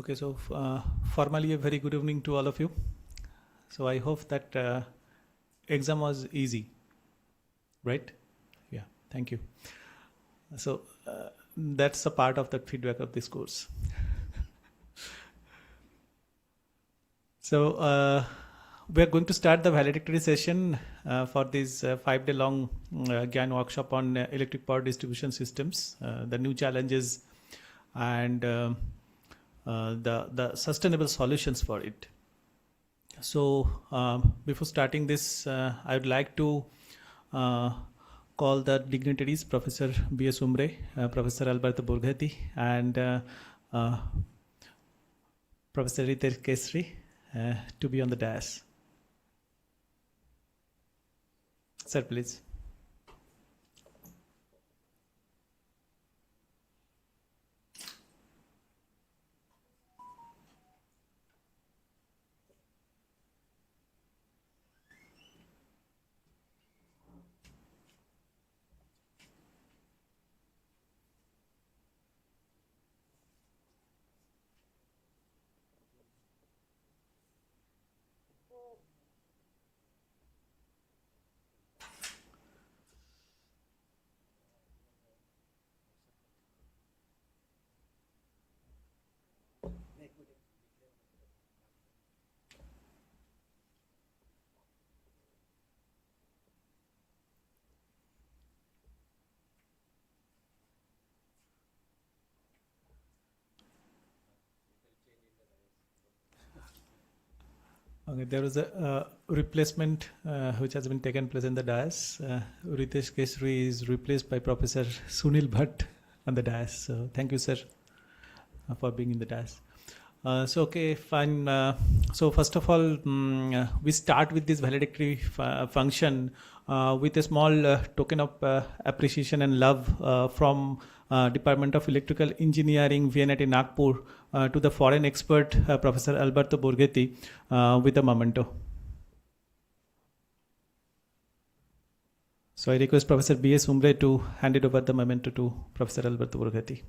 Okay, so formally a very good evening to all of you. So I hope that exam was easy, right? Yeah, thank you. So that's a part of the feedback of this course. So we are going to start the valedictory session for this 5-day long GIAN workshop on electric power distribution systems, the new challenges and the sustainable solutions for it. So before starting this, I would like to call the dignitaries, Professor B.S. Umre, Professor Alberto Borghetti, and Professor Ritesh Kesri to be on the dais. Sir, please. Okay, there was a replacement which has been taken place in the dais. Ritesh Kesri is replaced by Professor Sunil Bhatt on the dais. So thank you, sir, for being in the dais. So okay, fine. So first of all, we start with this valedictory function with a small token of appreciation and love from Department of Electrical Engineering, VNIT Nagpur, to the foreign expert, Professor Alberto Borghetti, with a memento. So I request Professor B.S. Umre to hand it over the memento to Professor Alberto Borghetti.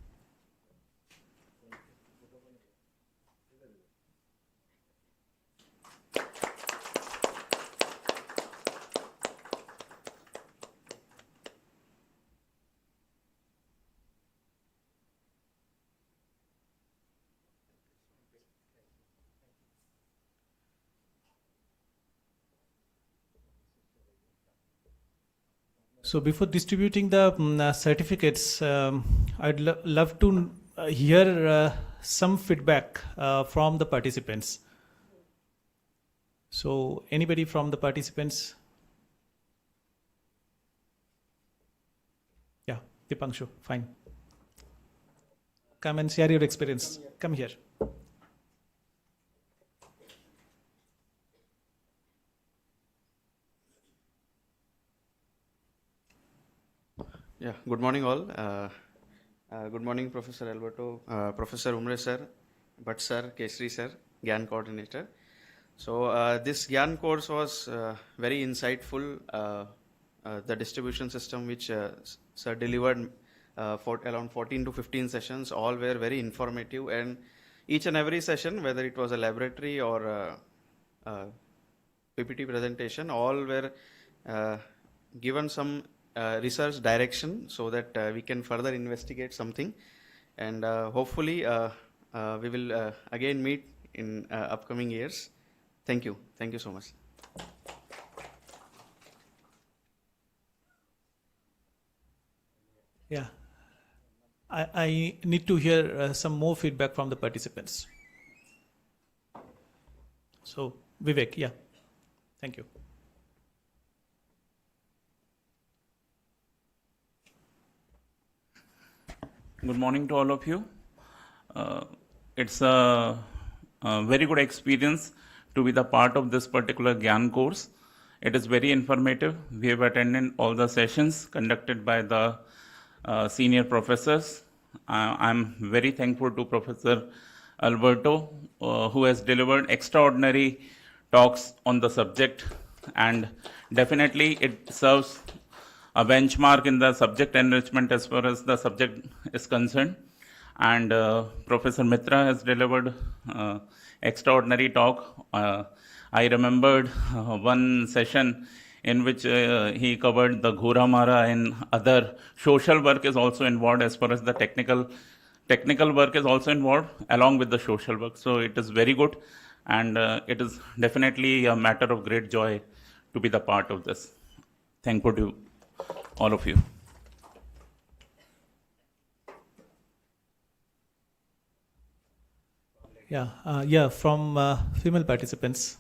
So before distributing the certificates, I'd love to hear some feedback from the participants. So anybody from the participants? Yeah, Dipanshu, fine. Come and share your experience. Come here. Yeah, good morning all. Good morning, Professor Alberto, Professor Umre sir, Bhatt sir, Kesri sir, GIAN coordinator. So this GIAN course was very insightful. The distribution system which sir delivered for around 14 to 15 sessions, all were very informative, and each and every session, whether it was a laboratory or PPT presentation, all were given some research direction so that we can further investigate something, and hopefully we will again meet in upcoming years. Thank you so much. Yeah, I need to hear some more feedback from the participants. So Vivek, yeah, thank you. Good morning to all of you. It's a very good experience to be the part of this particular GIAN course. It is very informative. We have attended all the sessions conducted by the senior professors. I'm very thankful to Professor Alberto, who has delivered extraordinary talks on the subject, and definitely it serves a benchmark in the subject enrichment as far as the subject is concerned. and Professor Mitra has delivered extraordinary talk. I remembered one session in which he covered the Ghura Mara and other social work is also involved as far as the technical work is also involved along with the social work. So it is very good, and it is definitely a matter of great joy to be the part of this. Thank you to all of you. Yeah, from female participants,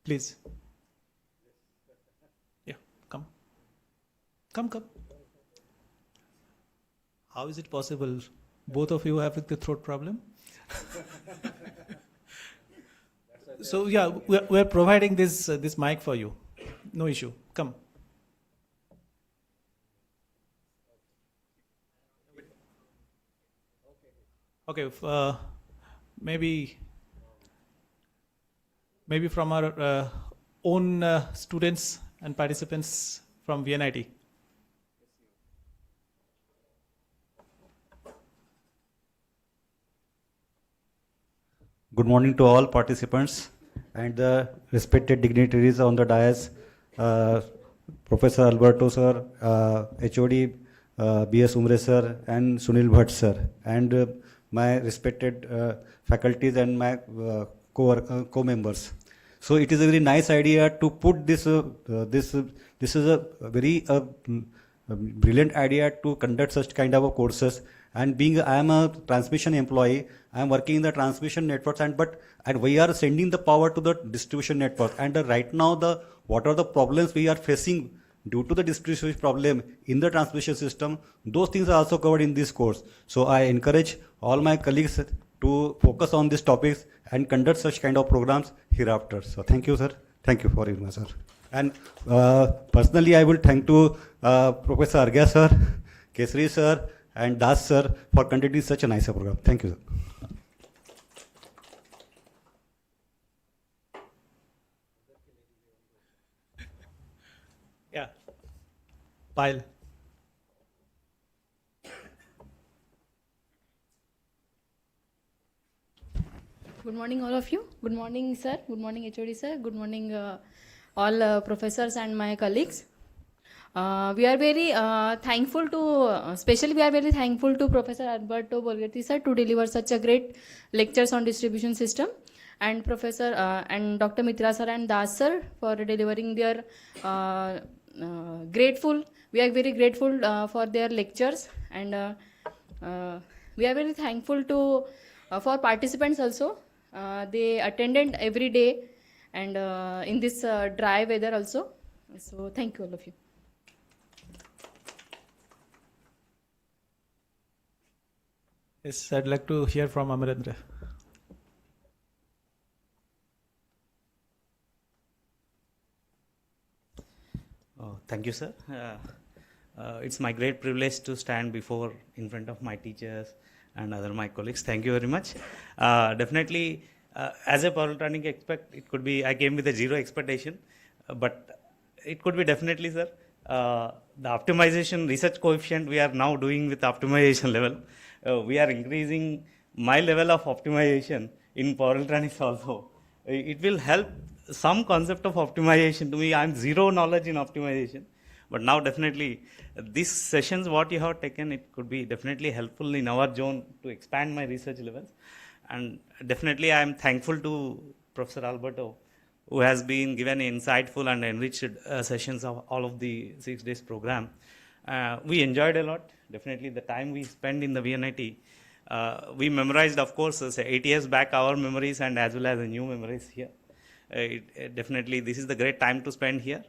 please. Yeah, come. How is it possible? Both of you have the throat problem? So yeah, we're providing this mic for you. No issue. Come. Okay. Maybe from our own students and participants from VNIT. Good morning to all participants and the respected dignitaries on the dais, Professor Alberto sir, HOD B.S. Umre sir and Sunil Bhatt sir, and my respected faculties and my co-members. So it is a very nice idea to put this. This is a very brilliant idea to conduct such kind of courses. And being I am a transmission employee, I am working in the transmission networks, and we are sending the power to the distribution network. And right now, what are the problems we are facing due to the distribution problem in the transmission system? Those things are also covered in this course. So I encourage all my colleagues to focus on these topics and conduct such kind of programs hereafter. So thank you, sir. Thank you for your sir. And personally, I will thank to Professor Argya sir, Kesri sir, and Das sir for conducting such a nice program. Thank you, sir. Yeah. Pile. Good morning, all of you. Good morning, sir. Good morning, HOD sir. Good morning, all professors and my colleagues. We are very thankful to, especially we are very thankful to Professor Alberto Borghetti sir to deliver such a great lectures on distribution system, and Professor and Dr. Mitra sir and Das sir for delivering their grateful. We are very grateful for their lectures, and we are very thankful to for participants also. They attended every day and in this dry weather also. So thank you all of you. Yes, I'd like to hear from Amarendra. Thank you, sir. It's my great privilege to stand in front of my teachers and other my colleagues. Thank you very much. Definitely, as a polytechnic expert, it could be I came with a zero expectation, but it could be definitely, sir. The optimization research coefficient we are now doing with optimization level. We are increasing my level of optimization in power electronics also. It will help some concept of optimization to me. I'm zero knowledge in optimization, but now definitely these sessions what you have taken, it could be definitely helpful in our zone to expand my research levels. And definitely I am thankful to Professor Alberto, who has been given insightful and enriched sessions of all of the 6 days program. We enjoyed a lot. Definitely the time we spent in the VNIT, we memorized, of course, 8 years back our memories and as well as the new memories here. Definitely this is the great time to spend here.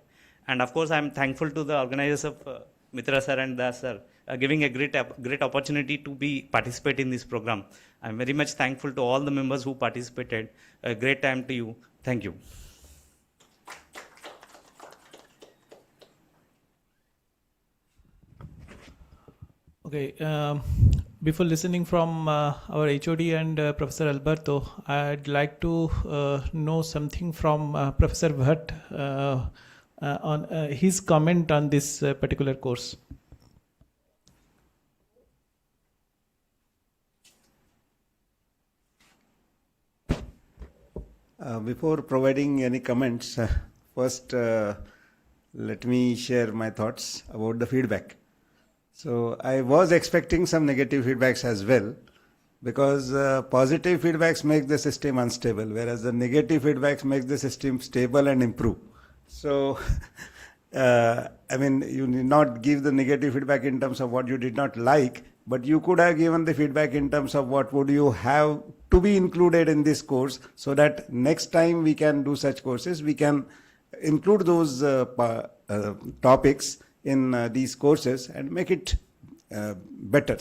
And of course, I am thankful to the organizers of Mitra sir and Das sir, giving a great opportunity to participate in this program. I am very much thankful to all the members who participated. A great time to you. Thank you. Okay, before listening from our HOD and Professor Alberto, I'd like to know something from Professor Bhatt on his comment on this particular course. Before providing any comments, first let me share my thoughts about the feedback. So I was expecting some negative feedbacks as well, because positive feedbacks make the system unstable, whereas the negative feedbacks make the system stable and improve. So, I mean, you need not give the negative feedback in terms of what you did not like, but you could have given the feedback in terms of what would you have to be included in this course, so that next time we can do such courses, we can include those topics in these courses and make it better.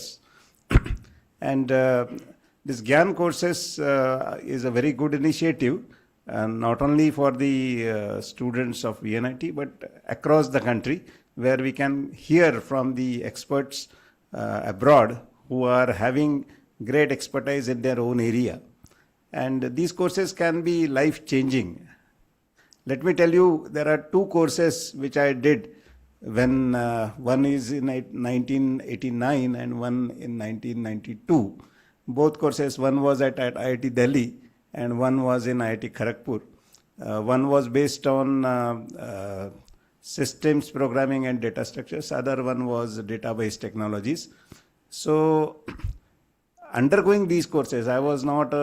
And this GIAN courses is a very good initiative, not only for the students of VNIT, but across the country, where we can hear from the experts abroad who are having great expertise in their own area. And these courses can be life-changing. Let me tell you, there are two courses which I did when one is in 1989 and one in 1992. Both courses, one was at IIT Delhi and one was in IIT Kharagpur. One was based on systems programming and data structures. Other one was database technologies. So undergoing these courses, I was not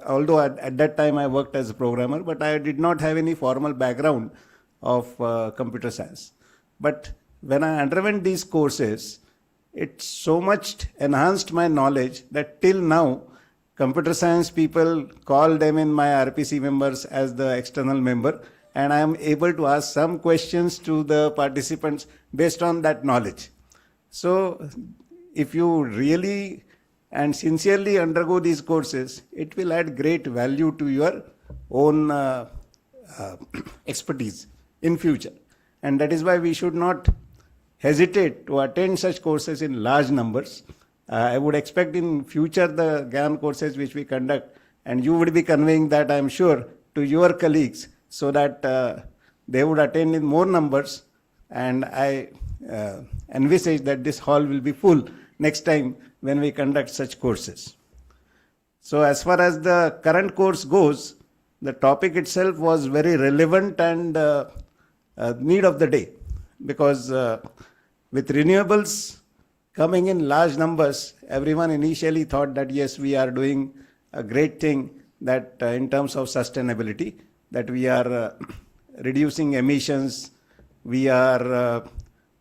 although at that time I worked as a programmer, but I did not have any formal background of computer science. But when I underwent these courses, it so much enhanced my knowledge that till now, computer science people call them in my RPC members as the external member, and I am able to ask some questions to the participants based on that knowledge. So if you really and sincerely undergo these courses, it will add great value to your own expertise in future. And that is why we should not hesitate to attend such courses in large numbers. I would expect in future the GIAN courses which we conduct, and you would be conveying that, I am sure, to your colleagues, so that they would attend in more numbers, and I envisage that this hall will be full next time when we conduct such courses. So as far as the current course goes, the topic itself was very relevant and need of the day, because with renewables coming in large numbers, everyone initially thought that yes, we are doing a great thing, that in terms of sustainability, that we are reducing emissions, we are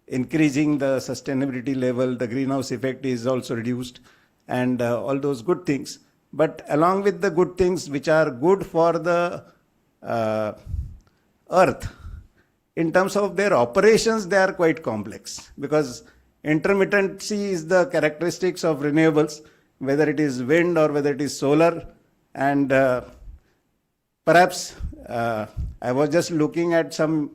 increasing the sustainability level, the greenhouse effect is also reduced, and all those good things. But along with the good things which are good for the earth, in terms of their operations, they are quite complex, because intermittency is the characteristics of renewables, whether it is wind or whether it is solar. And perhaps I was just looking at some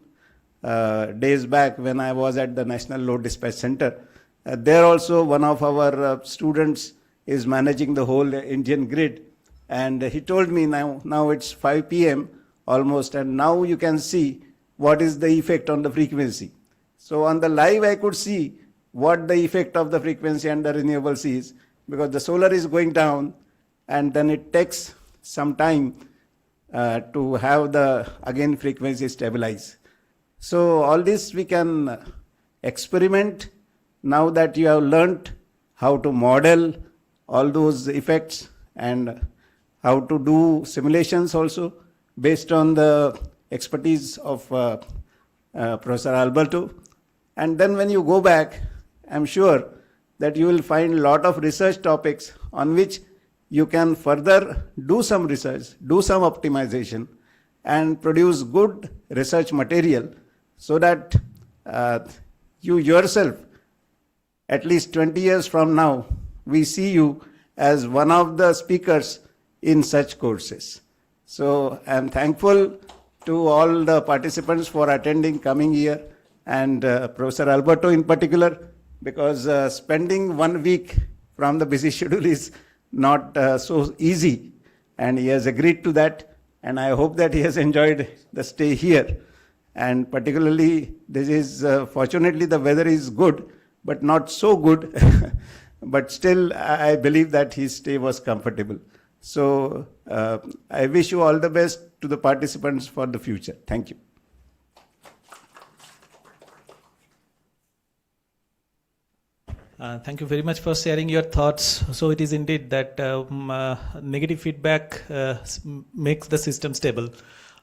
days back when I was at the National Load Dispatch Center. There also one of our students is managing the whole Indian grid, and he told me now it's 5 p.m. almost, and now you can see what is the effect on the frequency. So on the live I could see what the effect of the frequency and the renewables is, because the solar is going down, and then it takes some time to have the again frequency stabilize. So all this we can experiment now that you have learnt how to model all those effects and how to do simulations also based on the expertise of Professor Alberto. And then when you go back, I'm sure that you will find a lot of research topics on which you can further do some research, do some optimization, and produce good research material, so that you yourself, at least 20 years from now, we see you as one of the speakers in such courses. So I am thankful to all the participants for attending coming year, and Professor Alberto in particular, because spending 1 week from the busy schedule is not so easy, and he has agreed to that, and I hope that he has enjoyed the stay here. And particularly, this is fortunately the weather is good, but not so good. But still, I believe that his stay was comfortable. So I wish you all the best to the participants for the future. Thank you. Thank you very much for sharing your thoughts. So it is indeed that negative feedback makes the system stable.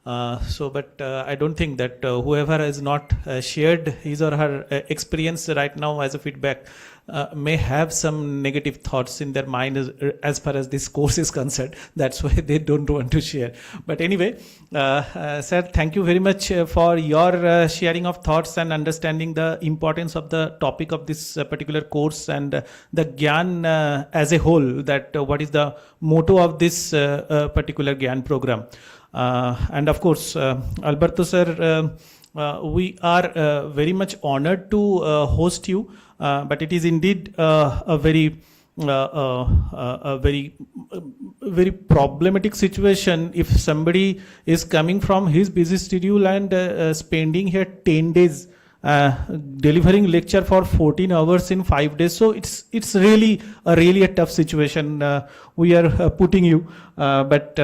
But I don't think that whoever has not shared his or her experience right now as a feedback may have some negative thoughts in their mind as far as this course is concerned. That's why they don't want to share. But anyway, sir, thank you very much for your sharing of thoughts and understanding the importance of the topic of this particular course and the GIAN as a whole, that what is the motto of this particular GIAN program. And of course, Alberto sir, we are very much honored to host you, but it is indeed a very very problematic situation if somebody is coming from his busy schedule and spending here 10 days delivering lecture for 14 hours in 5 days. So it's really a tough situation we are putting you, but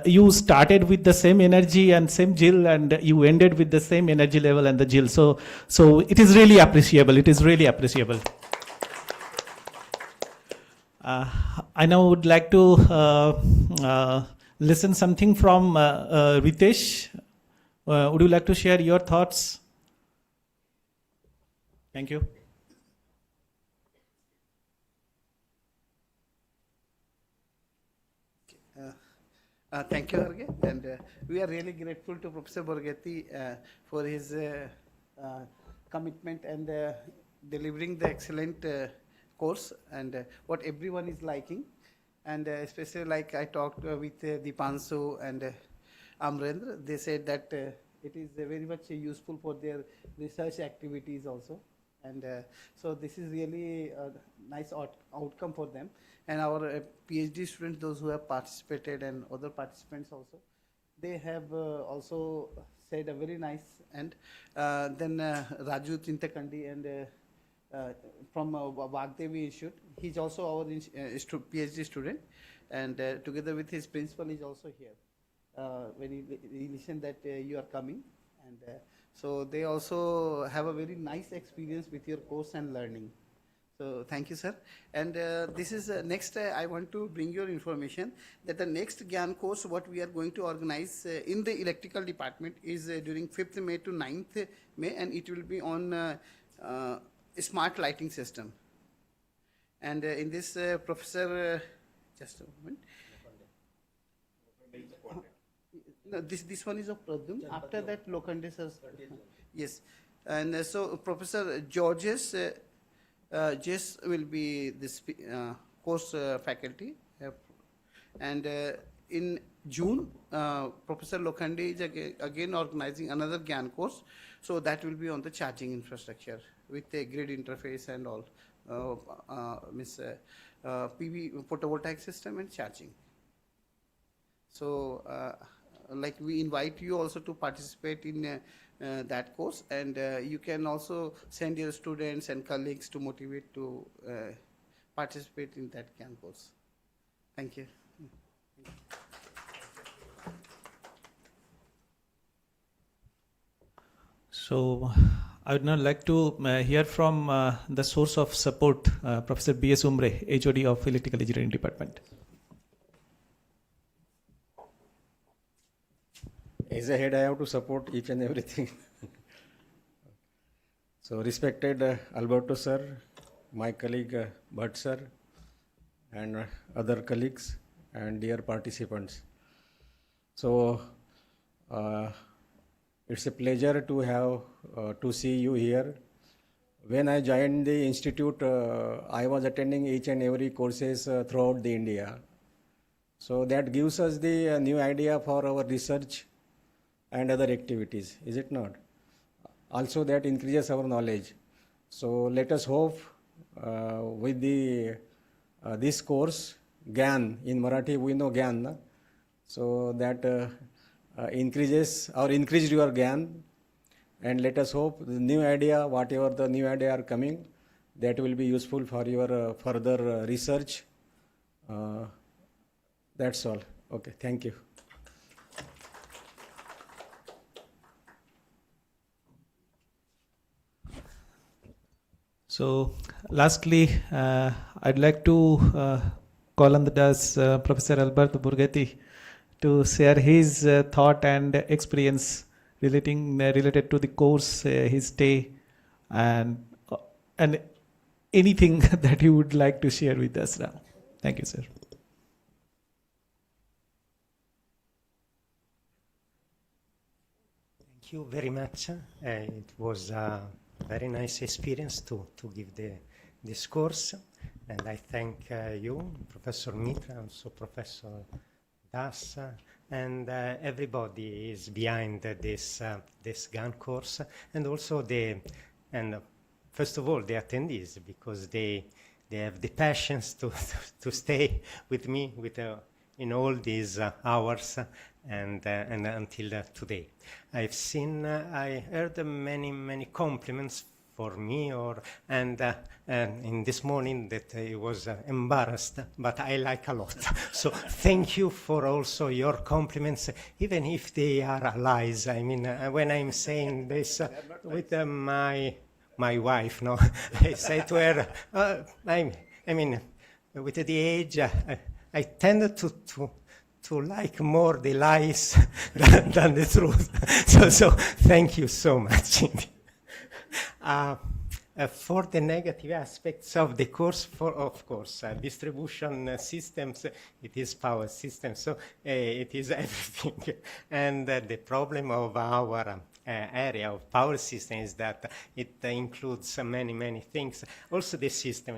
you started with the same energy and same zeal, and you ended with the same energy level and the zeal. So it is really appreciable. It is really appreciable. I now would like to listen something from Ritesh. Would you like to share your thoughts? Thank you. Thank you, Jorge. And we are really grateful to Professor Borghetti for his commitment and delivering the excellent course and what everyone is liking. And especially like I talked with Dipanshu and Amrendra, they said that it is very much useful for their research activities also. And so this is really a nice outcome for them. And our PhD students, those who have participated and other participants also, they have also said a very nice. And then Raju Chintakandi and from Vagdevi Institute, he's also our PhD student. And together with his principal, is also here. When he listened that you are coming. And so they also have a very nice experience with your course and learning. So thank you, sir. And this is next, I want to bring your information that the next GIAN course, what we are going to organize in the electrical department is during 5th May to 9th May, and it will be on smart lighting system. And in this, Professor, just a moment. No, this one is of Pradyum. After that, Lokhande sir. Yes. And so Professor Georges Jess will be this course faculty. And in June, Professor Lokhande is again organizing another GIAN course. So that will be on the charging infrastructure with a grid interface and all. PV photovoltaic system and charging. So like we invite you also to participate in that course, and you can also send your students and colleagues to motivate to participate in that GIAN course. Thank you. So I would now like to hear from the source of support, Professor B.S. Umre, HOD of Electrical Engineering Department. As a head, I have to support each and everything. So, respected Alberto sir, my colleague Bhatt sir, and other colleagues, and dear participants. So, it's a pleasure to have to see you here. When I joined the institute, I was attending each and every courses throughout the India. So that gives us the new idea for our research and other activities, is it not? Also that increases our knowledge. So let us hope with the this course, GIAN, in Marathi we know GIAN, na? So that increased your GIAN, and let us hope the new idea, whatever the new idea are coming, that will be useful for your further research That's all. Okay, thank you. So, lastly, I'd like to call on the dais Professor Alberto Borghetti to share his thought and experience related to the course, his stay, and uh, and anything that you would like to share with us now. Thank you, sir. Thank you very much. It was a very nice experience to give this course. And I thank you, Professor Mitra, also Professor Das, and everybody is behind this GIAN course, and also first of all, the attendees, because they have the patience to stay with me in all these hours and until today. I heard many compliments for me, and in this morning that I was embarrassed, but I like a lot. So thank you for also your compliments, even if they are lies. I mean, when I'm saying this with my wife, no, I say to her, I mean, with the age, I tend to like more the lies than the truth. So thank you so much. For the negative aspects of the course, of course, distribution systems, it is power systems, so it is everything. And the problem of our area of power system is that it includes many things. Also, the system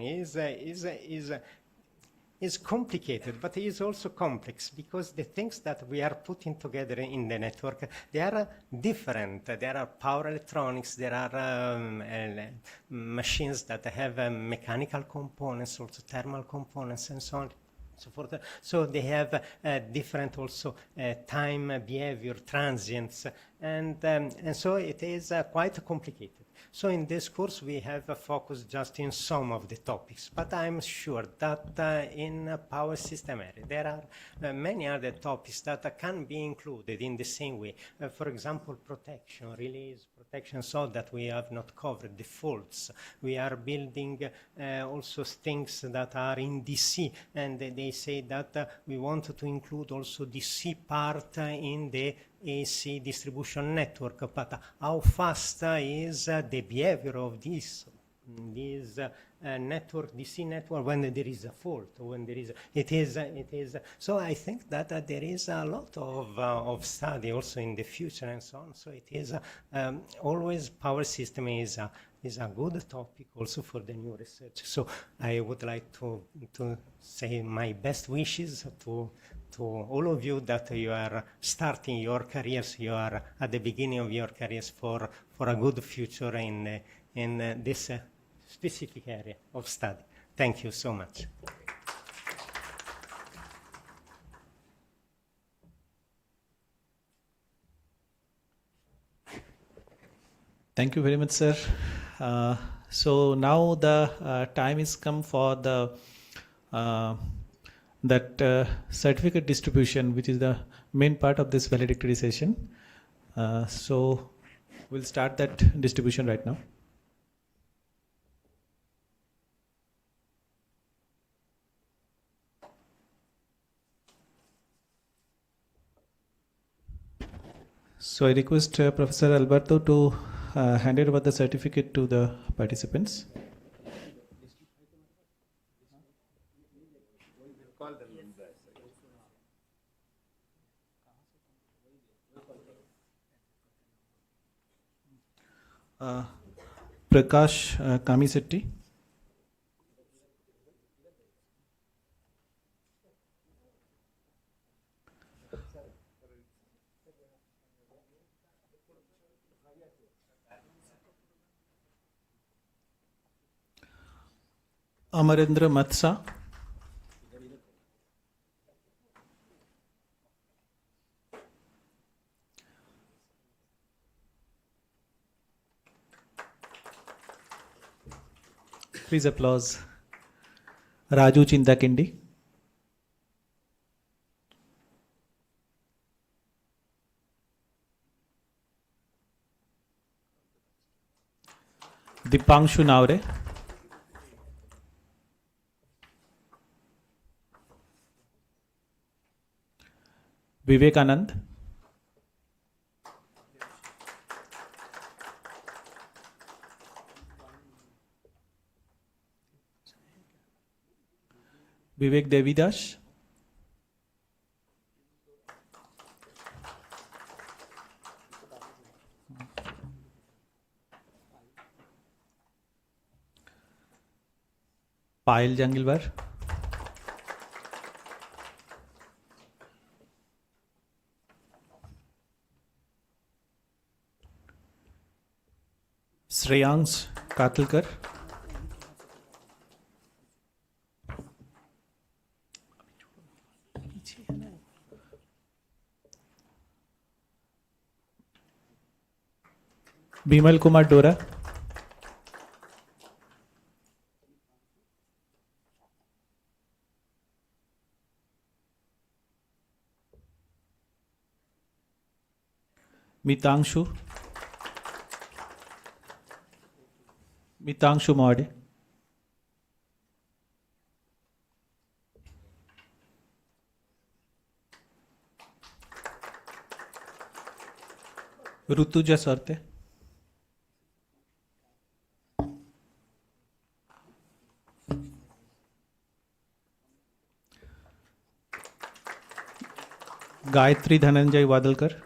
is complicated, but it is also complex, because the things that we are putting together in the network, they are different. There are power electronics, there are machines that have mechanical components, also thermal components, and so on. So forth. So they have different also time behavior, transients, and so it is quite complicated. So in this course we have focused just in some of the topics, but I'm sure that in power system area there are many other topics that can be included in the same way. For example, protection, release protection, so that we have not covered the faults. We are building also things that are in DC, and they say that we want to include also DC part in the AC distribution network, but how fast is the behavior of this network, DC network, when there is a fault, when there is, it is. So I think that there is a lot of study also in the future and so on. So it is always power system is a good topic also for the new research. So I would like to say my best wishes to all of you that you are starting your careers, you are at the beginning of your careers for a good future in this specific area of study. Thank you so much. Thank you very much, sir. So now the time is come for the certificate distribution, which is the main part of this valedictory session. So we'll start that distribution right now. So I request Professor Alberto to hand over the certificate to the participants. Prakash Kamisetti. Amarendra Matsa. Please applause. Raju Chindakindi. Dipangshu Naure. Vivekanand. Vivek Devidas. Payal Jangilwar. Shreyansh Katilkar. Bimal Kumar Dora. Mitangshu. Mitangshu Mode. Rutuja Sarte. Gayatri Dhananjay Wadalkar.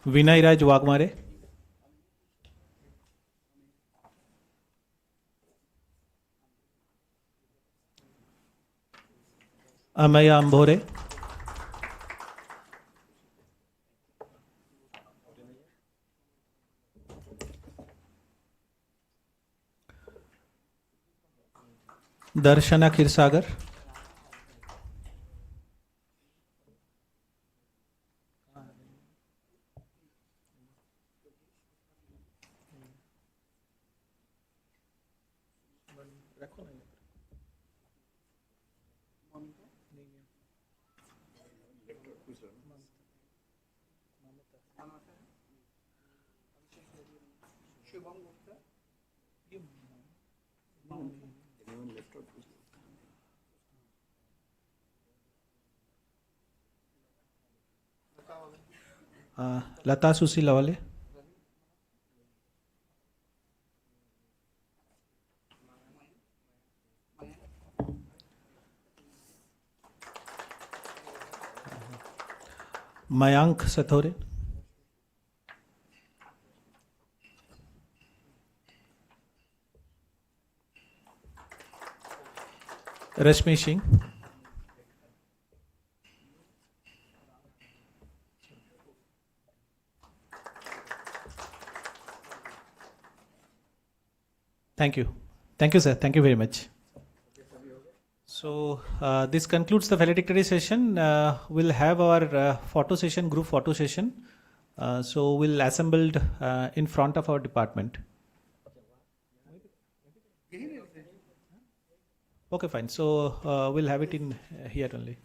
Vinay Raj Wagmare. Amaya Ambore. Darshana Khirsagar. Lata Susilawale. Mayank Sathore. Rashmi Singh. Thank you. Thank you, sir. Thank you very much. So this concludes the valedictory session. We'll have our photo session, group photo session. So we'll assembled in front of our department. Okay, fine. So we'll have it in here only.